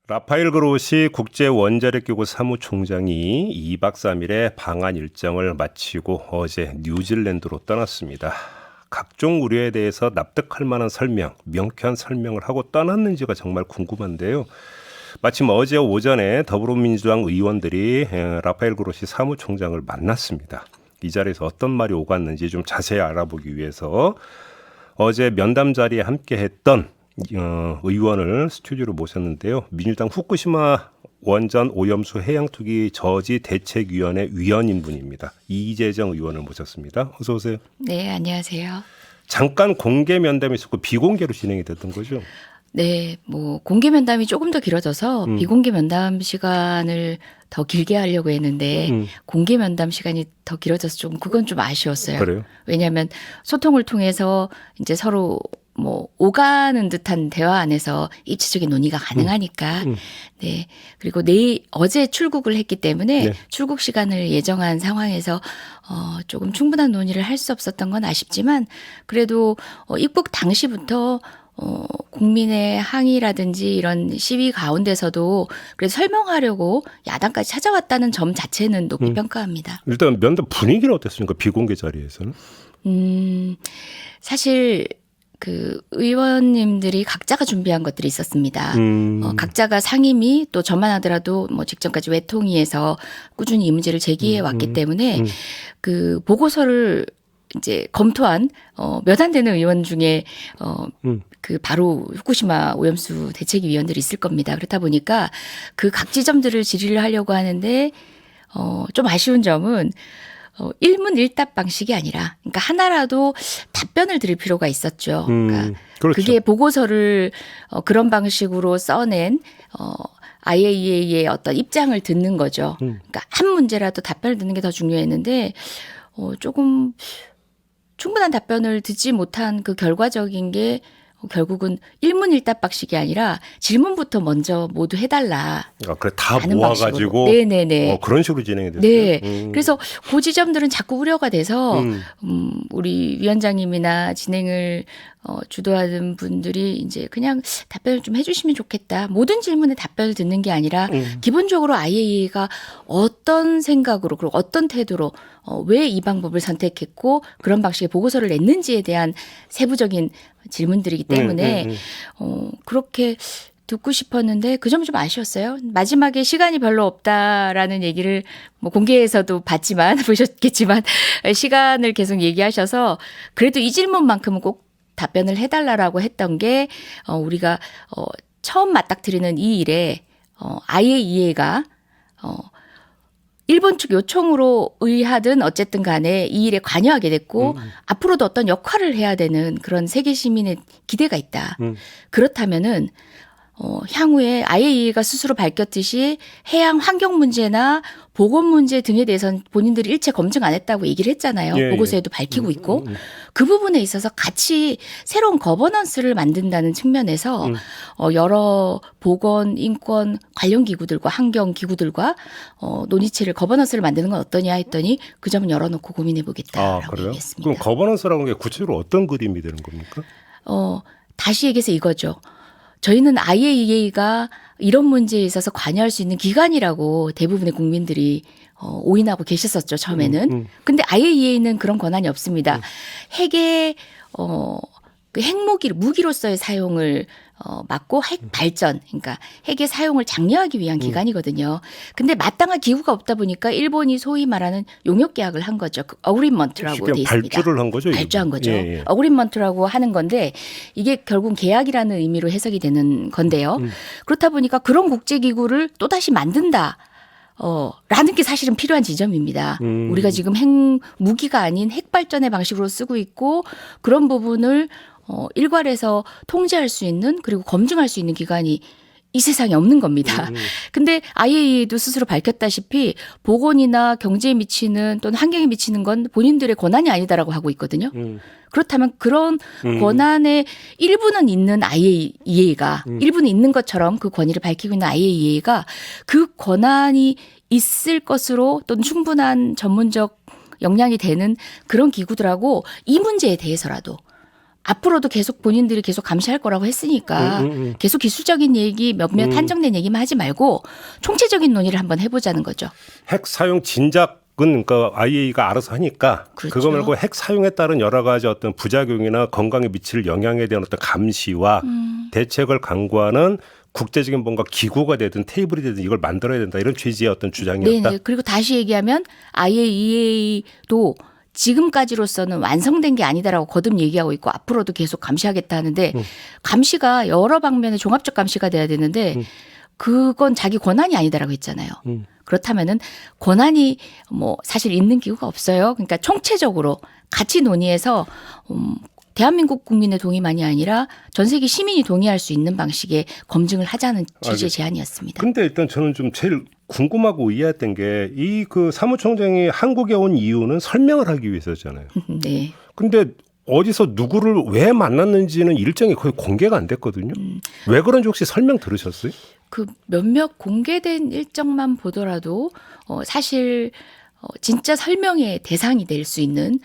라파엘 그로시 국제원자력기구 사무총장이 2박 3일의 방한 일정을 마치고 어제 뉴질랜드로 떠났습니다. 각종 우려에 대해서 납득할 만한 설명, 명쾌한 설명을 하고 떠났는지가 정말 궁금한데요. 마침 어제 오전에 더불어민주당 의원들이 라파엘 그로시 사무총장을 만났습니다. 이 자리에서 어떤 말이 오갔는지 좀 자세히 알아보기 위해서 어제 면담 자리에 함께했던 의원을 스튜디오로 모셨는데요. 민주당 후쿠시마 원전 오염수 해양투기 저지 대책위원회 위원인 분입니다. 이재정 의원을 모셨습니다. 어서 오세요. 네, 안녕하세요. 잠깐 공개 면담이 있었고 비공개로 진행이 됐던 거죠? 네, 뭐 공개 면담이 조금 더 길어져서 비공개 면담 시간을 더 길게 하려고 했는데 공개 면담 시간이 더 길어져서 그건 좀 아쉬웠어요. 그래요? 왜냐하면 소통을 통해서 이제 서로 뭐 오가는 듯한 대화 안에서 입체적인 논의가 가능하니까. 네. 그리고 어제 출국을 했기 때문에 네. 출국 시간을 예정한 상황에서 조금 충분한 논의를 할 수 없었던 건 아쉽지만 그래도 입국 당시부터 국민의 항의라든지 이런 시위 가운데서도 그래도 설명하려고 야당까지 찾아왔다는 점 자체는 높이 평가합니다. 일단 면담 분위기는 어땠습니까? 비공개 자리에서는? 사실 그 의원님들이 각자가 준비한 것들이 있었습니다. 각자가 상임위 또 저만 하더라도 뭐 직전까지 외통위에서 꾸준히 이 문제를 제기해 왔기 때문에 그 보고서를 이제 검토한 몇 안 되는 의원 중에 그 바로 후쿠시마 오염수 대책위 위원들이 있을 겁니다. 그렇다 보니까 그 각 지점들을 질의를 하려고 하는데 좀 아쉬운 점은 일문일답 방식이 아니라 그러니까 하나라도 답변을 드릴 필요가 있었죠. 그러니까 그렇죠. 그게 보고서를 그런 방식으로 써낸 IAEA의 어떤 입장을 듣는 거죠. 그러니까 한 문제라도 답변을 듣는 게 더 중요했는데 조금 충분한 답변을 듣지 못한 그 결과적인 게 결국은 일문일답 방식이 아니라 질문부터 먼저 모두 해달라. 그래 다 모아가지고 네네네. 그런 식으로 진행이 됐어요. 네. 그래서 그 지점들은 자꾸 우려가 돼서 우리 위원장님이나 진행을 주도하는 분들이 이제 그냥 답변을 좀 해주시면 좋겠다. 모든 질문에 답변을 듣는 게 아니라 기본적으로 IAEA가 어떤 생각으로 그리고 어떤 태도로 왜 이 방법을 선택했고 그런 방식의 보고서를 냈는지에 대한 세부적인 질문들이기 때문에 그렇게 듣고 싶었는데 그 점은 좀 아쉬웠어요. 마지막에 시간이 별로 없다라는 얘기를 뭐 공개에서도 봤지만 보셨겠지만 시간을 계속 얘기하셔서 그래도 이 질문만큼은 꼭 답변을 해달라고 했던 게 우리가 처음 맞닥뜨리는 이 일에 IAEA가 일본 측 요청으로 의하든 어쨌든 간에 이 일에 관여하게 됐고 앞으로도 어떤 역할을 해야 되는 그런 세계 시민의 기대가 있다. 그렇다면은 향후에 IAEA가 스스로 밝혔듯이 해양 환경 문제나 보건 문제 등에 대해서는 본인들이 일체 검증 안 했다고 얘기를 했잖아요. 예, 보고서에도 밝히고 있고 그 부분에 있어서 같이 새로운 거버넌스를 만든다는 측면에서 여러 보건, 인권 관련 기구들과 환경 기구들과 논의체를 거버넌스를 만드는 건 어떠냐 했더니 그 점은 열어놓고 고민해 보겠다라고 그래요? 얘기했습니다. 그럼 거버넌스라는 게 구체적으로 어떤 그림이 되는 겁니까? 다시 얘기해서 이거죠. 저희는 IAEA가 이런 문제에 있어서 관여할 수 있는 기관이라고 대부분의 국민들이 오인하고 계셨었죠, 처음에는. 근데 IAEA는 그런 권한이 없습니다. 핵의 그 핵무기, 무기로서의 사용을 막고 핵 발전, 그러니까 핵의 사용을 장려하기 위한 기관이거든요. 근데 마땅한 기구가 없다 보니까 일본이 소위 말하는 용역 계약을 한 거죠. 그 어그리먼트라고 돼 있습니다. 발주를 한 거죠? 발주한 거죠. 예. 어그리먼트라고 하는 건데 이게 결국 계약이라는 의미로 해석이 되는 건데요. 그렇다 보니까 그런 국제기구를 또다시 만든다. 라는 게 사실은 필요한 지점입니다. 우리가 지금 핵무기가 아닌 핵발전의 방식으로 쓰고 있고 그런 부분을 일괄해서 통제할 수 있는 그리고 검증할 수 있는 기관이 이 세상에 없는 겁니다. 근데 IAEA도 스스로 밝혔다시피 보건이나 경제에 미치는 또는 환경에 미치는 건 본인들의 권한이 아니다라고 하고 있거든요. 그렇다면 그런 권한의 일부는 있는 IAEA가 일부는 있는 것처럼 그 권위를 밝히고 있는 IAEA가 그 권한이 있을 것으로 또는 충분한 전문적 역량이 되는 그런 기구들하고 이 문제에 대해서라도 앞으로도 계속 본인들이 계속 감시할 거라고 했으니까 계속 기술적인 얘기 몇몇 한정된 얘기만 하지 말고 총체적인 논의를 한번 해보자는 거죠. 핵 사용 진작은 그러니까 IAEA가 알아서 하니까 그렇죠. 그거 말고 핵 사용에 따른 여러 가지 어떤 부작용이나 건강에 미칠 영향에 대한 어떤 감시와 대책을 강구하는 국제적인 뭔가 기구가 되든 테이블이 되든 이걸 만들어야 된다 이런 취지의 어떤 주장이었다. 네네. 그리고 다시 얘기하면 IAEA도 지금까지로서는 완성된 게 아니다라고 거듭 얘기하고 있고 앞으로도 계속 감시하겠다 하는데 감시가 여러 방면의 종합적 감시가 돼야 되는데 그건 자기 권한이 아니다라고 했잖아요. 그렇다면은 권한이 뭐 사실 있는 기구가 없어요. 그러니까 총체적으로 같이 논의해서 대한민국 국민의 동의만이 아니라 전 세계 시민이 동의할 수 있는 방식의 검증을 하자는 취지의 제안이었습니다. 근데 일단 저는 좀 제일 궁금하고 이해했던 게 이 그 사무총장이 한국에 온 이유는 설명을 하기 위해서잖아요. 네. 근데 어디서 누구를 왜 만났는지는 일정이 거의 공개가 안 됐거든요. 왜 그런지 혹시 설명 들으셨어요? 그 몇몇 공개된 일정만 보더라도 사실 진짜 설명의 대상이 될 수 있는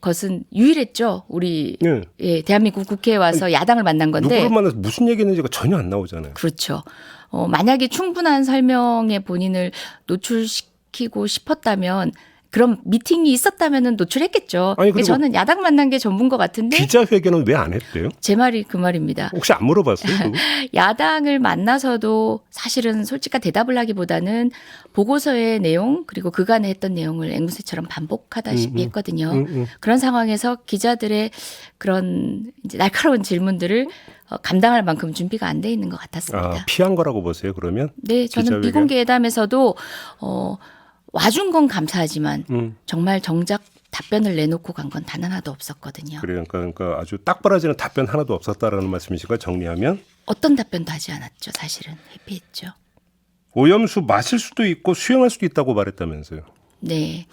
것은 유일했죠. 우리 네. 예, 대한민국 국회에 와서 야당을 만난 건데 누구를 만나서 무슨 얘기했는지가 전혀 안 나오잖아요. 그렇죠. 만약에 충분한 설명에 본인을 노출시키고 싶었다면 그럼 미팅이 있었다면 노출했겠죠. 아니, 그리고 저는 야당 만난 게 전부인 것 같은데 기자회견은 왜 안 했대요? 제 말이 그 말입니다. 혹시 안 물어봤어요? 그거? 야당을 만나서도 사실은 솔직한 대답을 하기보다는 보고서의 내용 그리고 그간에 했던 내용을 앵무새처럼 반복하다시피 했거든요. 그런 상황에서 기자들의 그런 이제 날카로운 질문들을 감당할 만큼 준비가 안 돼 있는 것 같았습니다. 피한 거라고 보세요, 그러면? 네, 저는 기자회견? 비공개 회담에서도 와준 건 감사하지만 정말 정작 답변을 내놓고 간 건 단 하나도 없었거든요. 그러니까 아주 딱 벌어지는 답변 하나도 없었다라는 말씀이신가 정리하면? 어떤 답변도 하지 않았죠. 사실은 회피했죠. 오염수 마실 수도 있고 수용할 수도 있다고 말했다면서요. 네.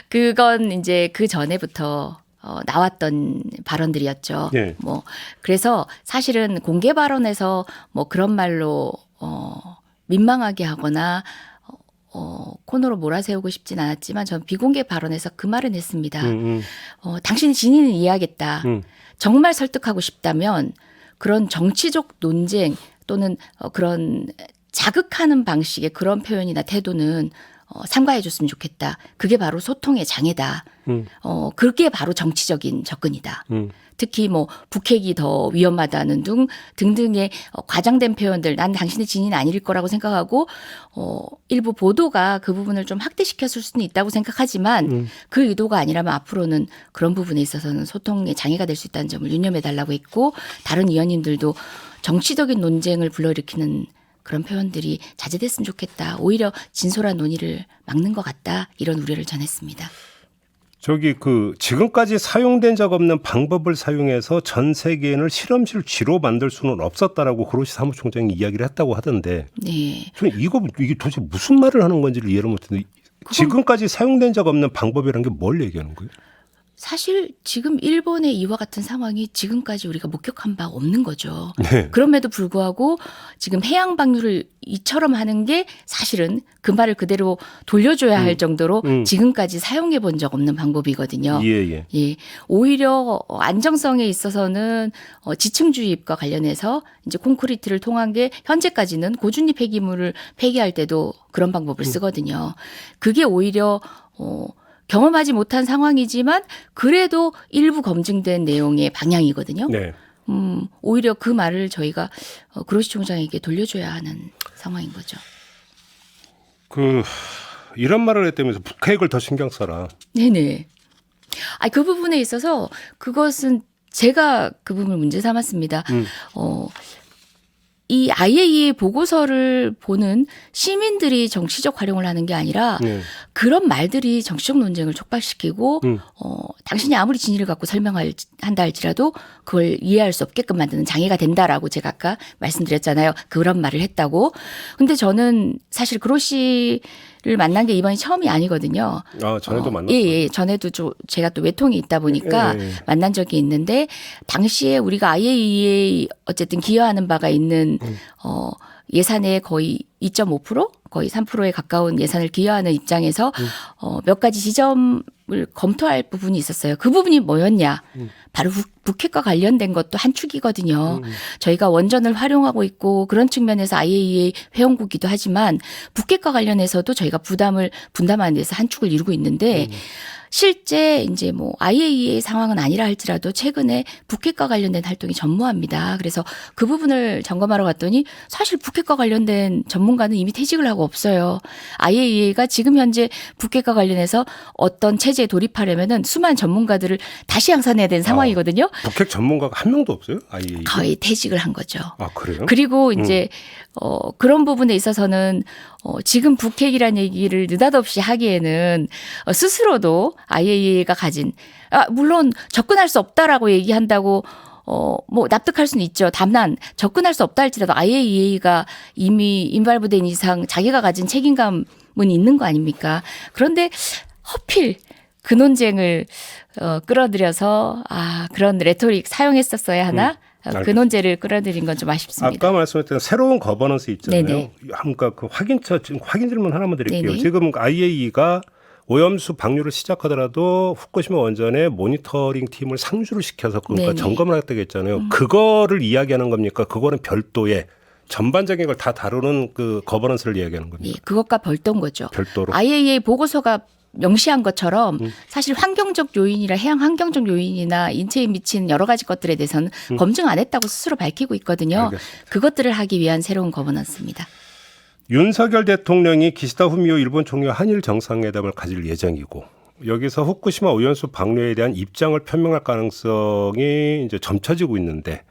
그건 이제 그 전에부터 나왔던 발언들이었죠. 예. 뭐 그래서 사실은 공개 발언에서 뭐 그런 말로 민망하게 하거나 코너로 몰아세우고 싶진 않았지만 전 비공개 발언에서 그 말은 했습니다. 당신의 진위는 이해하겠다. 정말 설득하고 싶다면 그런 정치적 논쟁 또는 그런 자극하는 방식의 그런 표현이나 태도는 삼가해 줬으면 좋겠다. 그게 바로 소통의 장애다. 그게 바로 정치적인 접근이다. 특히 뭐 북핵이 더 위험하다는 등등의 과장된 표현들 난 당신의 진위는 아닐 거라고 생각하고 일부 보도가 그 부분을 좀 확대시켰을 수는 있다고 생각하지만 그 의도가 아니라면 앞으로는 그런 부분에 있어서는 소통의 장애가 될 수 있다는 점을 유념해 달라고 했고 다른 의원님들도 정치적인 논쟁을 불러일으키는 그런 표현들이 자제됐으면 좋겠다. 오히려 진솔한 논의를 막는 것 같다. 이런 우려를 전했습니다. 저기 지금까지 사용된 적 없는 방법을 사용해서 전 세계인을 실험실 쥐로 만들 수는 없었다라고 그로시 사무총장이 이야기를 했다고 하던데. 네. 저는 이게 도대체 무슨 말을 하는 건지를 이해를 못했는데 지금까지 사용된 적 없는 방법이라는 게 뭘 얘기하는 거예요? 사실 지금 일본의 이와 같은 상황이 지금까지 우리가 목격한 바 없는 거죠. 네. 그럼에도 불구하고 지금 해양 방류를 이처럼 하는 게 사실은 그 말을 그대로 돌려줘야 할 정도로 지금까지 사용해 본 적 없는 방법이거든요. 예. 예. 오히려 안정성에 있어서는 지층주의입과 관련해서 이제 콘크리트를 통한 게 현재까지는 고준위 폐기물을 폐기할 때도 그런 방법을 쓰거든요. 그게 오히려 경험하지 못한 상황이지만 그래도 일부 검증된 내용의 방향이거든요. 네. 오히려 그 말을 저희가 그로시 총장에게 돌려줘야 하는 상황인 거죠. 이런 말을 했다면서 북핵을 더 신경 써라. 네네. 그 부분에 있어서 그것은 제가 그 부분을 문제 삼았습니다. 이 IAEA 보고서를 보는 시민들이 정치적 활용을 하는 게 아니라 그런 말들이 정치적 논쟁을 촉발시키고 당신이 아무리 진위를 갖고 설명한다 할지라도 그걸 이해할 수 없게끔 만드는 장애가 된다라고 제가 아까 말씀드렸잖아요. 그런 말을 했다고. 근데 저는 사실 그로시를 만난 게 이번이 처음이 아니거든요. 전에도 만났어요. 예. 전에도 제가 또 외통이 있다 보니까 만난 적이 있는데 당시에 우리가 IAEA 어쨌든 기여하는 바가 있는 예산의 거의 2.5% 거의 3%에 가까운 예산을 기여하는 입장에서 몇 가지 지점을 검토할 부분이 있었어요. 그 부분이 뭐였냐? 바로 북핵과 관련된 것도 한 축이거든요. 저희가 원전을 활용하고 있고 그런 측면에서 IAEA 회원국이기도 하지만 북핵과 관련해서도 저희가 분담하는 데서 한 축을 이루고 있는데 실제 이제 뭐 IAEA 상황은 아니라 할지라도 최근에 북핵과 관련된 활동이 전무합니다. 그래서 그 부분을 점검하러 갔더니 사실 북핵과 관련된 전문가는 이미 퇴직을 하고 없어요. IAEA가 지금 현재 북핵과 관련해서 어떤 체제에 돌입하려면은 수많은 전문가들을 다시 양산해야 되는 상황이거든요. 북핵 전문가가 한 명도 없어요? IAEA? 거의 퇴직을 한 거죠. 아, 그래요? 그리고 이제 그런 부분에 있어서는 지금 북핵이라는 얘기를 느닷없이 하기에는 스스로도 IAEA가 가진 물론 접근할 수 없다라고 얘기한다고 뭐 납득할 수는 있죠. 다만 접근할 수 없다 할지라도 IAEA가 이미 인발부된 이상 자기가 가진 책임감은 있는 거 아닙니까? 그런데 허필 그 논쟁을 끌어들여서 그런 레토릭 사용했었어야 하나? 그 논제를 끌어들인 건 좀 아쉽습니다. 아까 말씀했던 새로운 거버넌스 있잖아요. 네네. 그러니까 그 지금 확인 질문 하나만 드릴게요. 네네. 지금 IAEA가 오염수 방류를 시작하더라도 후쿠시마 원전에 모니터링 팀을 상주를 시켜서 그러니까 네네. 점검을 하겠다고 했잖아요. 그거를 이야기하는 겁니까? 그거는 별도의 전반적인 걸 다 다루는 그 거버넌스를 이야기하는 겁니까? 예, 그것과 별도인 거죠. 별도로. IAEA 보고서가 명시한 것처럼 사실 환경적 요인이나 해양 환경적 요인이나 인체에 미치는 여러 가지 것들에 대해서는 검증 안 했다고 스스로 밝히고 있거든요. 알겠습니다. 그것들을 하기 위한 새로운 거버넌스입니다. 윤석열 대통령이 기시다 후미오 일본 총리와 한일 정상회담을 가질 예정이고 여기서 후쿠시마 오염수 방류에 대한 입장을 표명할 가능성이 이제 점쳐지고 있는데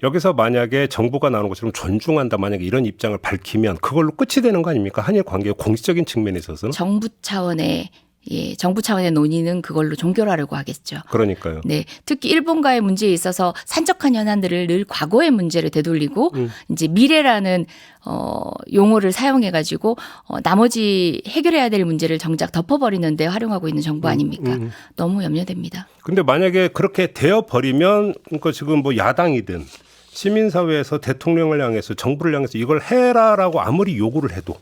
여기서 만약에 정부가 나오는 것처럼 존중한다 만약에 이런 입장을 밝히면 그걸로 끝이 되는 거 아닙니까? 한일 관계의 공식적인 측면에 있어서는. 정부 차원의 논의는 그걸로 종결하려고 하겠죠. 그러니까요. 네, 특히 일본과의 문제에 있어서 산적한 현안들을 늘 과거의 문제를 되돌리고 이제 미래라는 용어를 사용해 가지고 나머지 해결해야 될 문제를 정작 덮어버리는 데 활용하고 있는 정부 아닙니까? 너무 염려됩니다. 근데 만약에 그렇게 되어 버리면 그러니까 지금 뭐 야당이든 시민사회에서 대통령을 향해서 정부를 향해서 이걸 해라라고 아무리 요구를 해도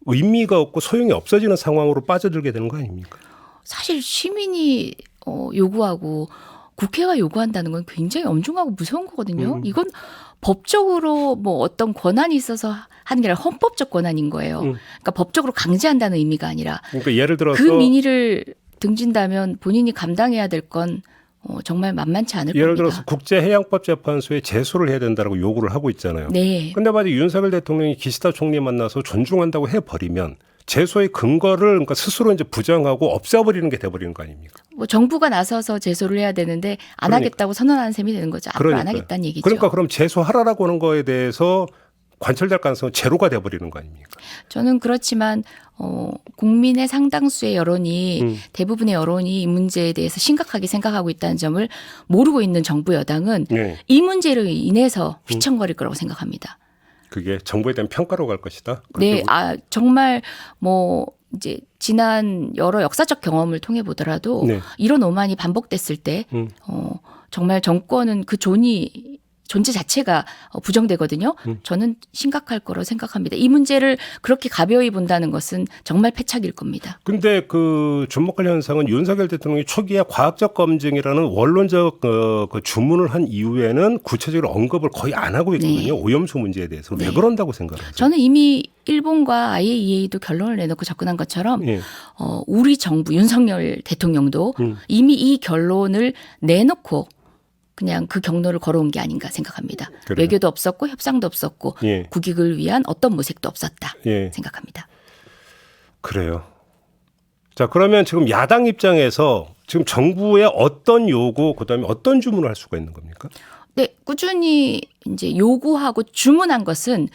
의미가 없고 소용이 없어지는 상황으로 빠져들게 되는 거 아닙니까? 사실 시민이 요구하고 국회가 요구한다는 건 굉장히 엄중하고 무서운 거거든요. 이건 법적으로 뭐 어떤 권한이 있어서 하는 게 아니라 헌법적 권한인 거예요. 그러니까 법적으로 강제한다는 의미가 아니라 그러니까 예를 들어서 그 민의를 등진다면 본인이 감당해야 될 건 정말 만만치 않을 예를 겁니다. 들어서 국제해양법재판소에 제소를 해야 된다고 요구를 하고 있잖아요. 네. 근데 만약 윤석열 대통령이 기시다 총리 만나서 존중한다고 해버리면 제소의 근거를 그러니까 스스로 이제 부정하고 없애버리는 게 돼버리는 거 아닙니까? 뭐 정부가 나서서 제소를 해야 되는데 안 하겠다고 선언하는 셈이 되는 거죠. 앞으로 안 하겠다는 얘기죠. 그러니까 그럼 제소하라라고 하는 거에 대해서 관철될 가능성은 제로가 돼버리는 거 아닙니까? 저는 그렇지만 국민의 상당수의 여론이 대부분의 여론이 이 문제에 대해서 심각하게 생각하고 있다는 점을 모르고 있는 정부 여당은 네. 이 문제로 인해서 휘청거릴 거라고 생각합니다. 그게 정부에 대한 평가로 갈 것이다. 네, 정말 뭐 이제 지난 여러 역사적 경험을 통해 보더라도 네. 이런 오만이 반복됐을 때 정말 정권은 그 존재 자체가 부정되거든요. 저는 심각할 거라고 생각합니다. 이 문제를 그렇게 가벼이 본다는 것은 정말 패착일 겁니다. 근데 그 주목할 현상은 윤석열 대통령이 초기에 과학적 검증이라는 원론적 그 주문을 한 이후에는 구체적으로 언급을 거의 안 하고 있거든요. 네. 오염수 문제에 대해서. 왜 네. 그런다고 생각하세요? 저는 이미 일본과 IAEA도 결론을 내놓고 접근한 것처럼 예. 우리 정부 윤석열 대통령도 이미 이 결론을 내놓고 그냥 그 경로를 걸어온 게 아닌가 생각합니다. 그래요? 외교도 없었고 협상도 없었고 예. 국익을 위한 어떤 모색도 없었다 예. 생각합니다. 그래요. 자, 그러면 지금 야당 입장에서 지금 정부의 어떤 요구, 그다음에 어떤 주문을 할 수가 있는 겁니까? 네, 꾸준히 이제 요구하고 주문한 것은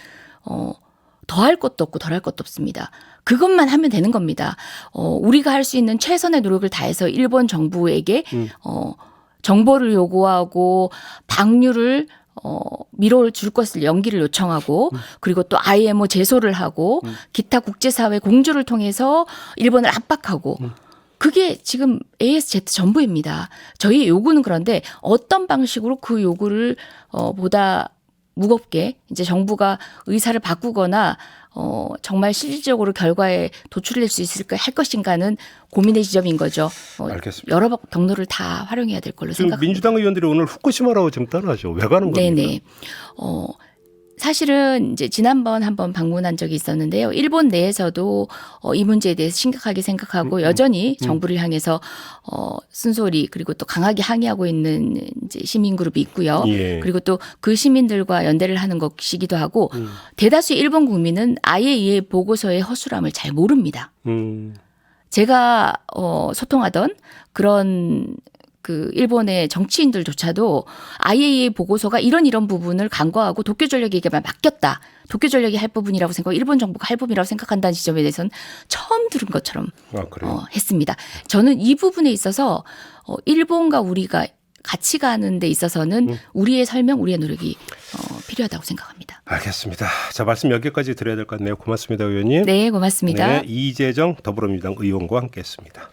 더할 것도 없고 덜할 것도 없습니다. 그것만 하면 되는 겁니다. 우리가 할 수 있는 최선의 노력을 다해서 일본 정부에게 정보를 요구하고 방류를 미뤄줄 것을 연기를 요청하고 그리고 또 IMO 제소를 하고 기타 국제사회 공조를 통해서 일본을 압박하고 그게 지금 ASZ 전부입니다. 저희의 요구는 그런데 어떤 방식으로 그 요구를 보다 무겁게 이제 정부가 의사를 바꾸거나 정말 실질적으로 결과에 도출될 수 있을까 할 것인가는 고민의 지점인 거죠. 알겠습니다. 여러 경로를 다 활용해야 될 걸로 지금 생각합니다. 민주당 의원들이 오늘 후쿠시마라고 지금 떠나죠. 왜 가는 겁니까? 네네. 사실은 이제 지난번 한번 방문한 적이 있었는데요. 일본 내에서도 이 문제에 대해서 심각하게 생각하고 여전히 정부를 향해서 쓴소리 그리고 또 강하게 항의하고 있는 이제 시민 그룹이 있고요. 예. 그리고 또 그 시민들과 연대를 하는 것이기도 하고 대다수 일본 국민은 아예 이 보고서의 허술함을 잘 모릅니다. 제가 소통하던 그런 그 일본의 정치인들조차도 IAEA 보고서가 이런 부분을 간과하고 도쿄전력에게만 맡겼다. 도쿄전력이 할 부분이라고 생각하고 일본 정부가 할 부분이라고 생각한다는 지점에 대해서는 처음 들은 것처럼 했습니다. 저는 이 부분에 있어서 일본과 우리가 같이 가는 데 있어서는 우리의 설명, 우리의 노력이 필요하다고 생각합니다. 알겠습니다. 자, 말씀 여기까지 드려야 될 것 같네요. 고맙습니다, 의원님. 네, 고맙습니다. 네, 이재정 더불어민주당 의원과 함께했습니다.